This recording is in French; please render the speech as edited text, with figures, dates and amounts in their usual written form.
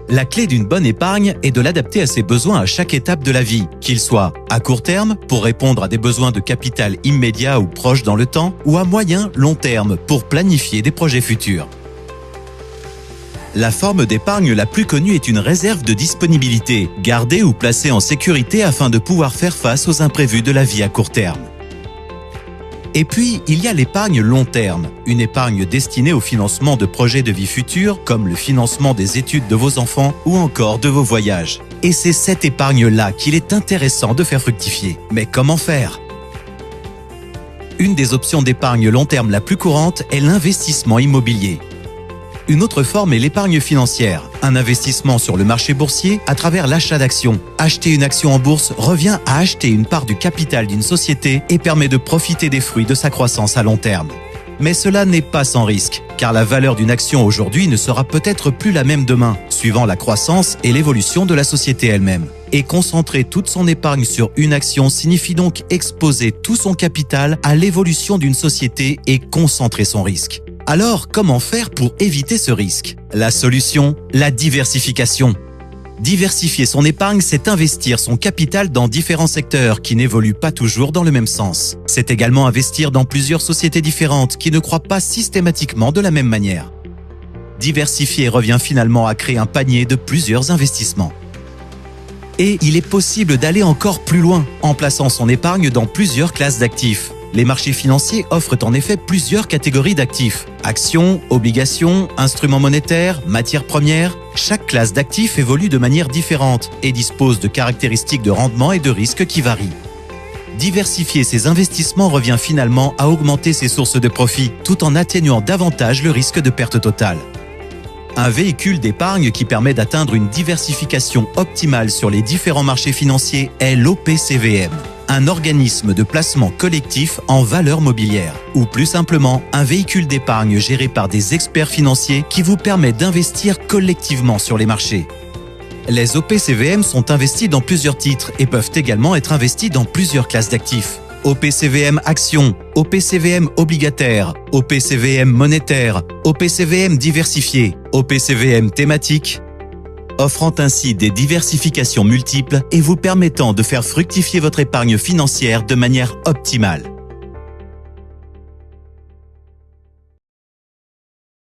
La clé d'une bonne épargne est de l'adapter à ses besoins à chaque étape de la vie, qu'ils soient à court terme, pour répondre à des besoins de capital immédiat ou proche dans le temps, ou à moyen, long terme, pour planifier des projets futurs. La forme d'épargne la plus connue est une réserve de disponibilité, gardée ou placée en sécurité afin de pouvoir faire face aux imprévus de la vie à court terme. Et puis, il y a l'épargne long terme, une épargne destinée au financement de projets de vie futurs, comme le financement des études de vos enfants ou encore de vos voyages. Et c'est cette épargne-là qu'il est intéressant de faire fructifier. Mais comment faire ? Une des options d'épargne long terme la plus courante est l'investissement immobilier. Une autre forme est l'épargne financière, un investissement sur le marché boursier à travers l'achat d'actions. Acheter une action en bourse revient à acheter une part du capital d'une société et permet de profiter des fruits de sa croissance à long terme. Mais cela n'est pas sans risque, car la valeur d'une action aujourd'hui ne sera peut-être plus la même demain, suivant la croissance et l'évolution de la société elle-même. Et concentrer toute son épargne sur une action signifie donc exposer tout son capital à l'évolution d'une société et concentrer son risque. Alors, comment faire pour éviter ce risque ? La solution, la diversification. Diversifier son épargne, c'est investir son capital dans différents secteurs qui n'évoluent pas toujours dans le même sens. C'est également investir dans plusieurs sociétés différentes qui ne croient pas systématiquement de la même manière. Diversifier revient finalement à créer un panier de plusieurs investissements. Et il est possible d'aller encore plus loin en plaçant son épargne dans plusieurs classes d'actifs. Les marchés financiers offrent en effet plusieurs catégories d'actifs. Actions, obligations, instruments monétaires, matières premières. Chaque classe d'actifs évolue de manière différente et dispose de caractéristiques de rendement et de risque qui varient. Diversifier ses investissements revient finalement à augmenter ses sources de profit tout en atténuant davantage le risque de perte totale. Un véhicule d'épargne qui permet d'atteindre une diversification optimale sur les différents marchés financiers est l'OPCVM, un organisme de placement collectif en valeurs mobilières, ou plus simplement, un véhicule d'épargne géré par des experts financiers qui vous permet d'investir collectivement sur les marchés. Les OPCVM sont investis dans plusieurs titres et peuvent également être investis dans plusieurs classes d'actifs. OPCVM actions, OPCVM obligataire, OPCVM monétaire, OPCVM diversifié, OPCVM thématique, offrant ainsi des diversifications multiples et vous permettant de faire fructifier votre épargne financière de manière optimale.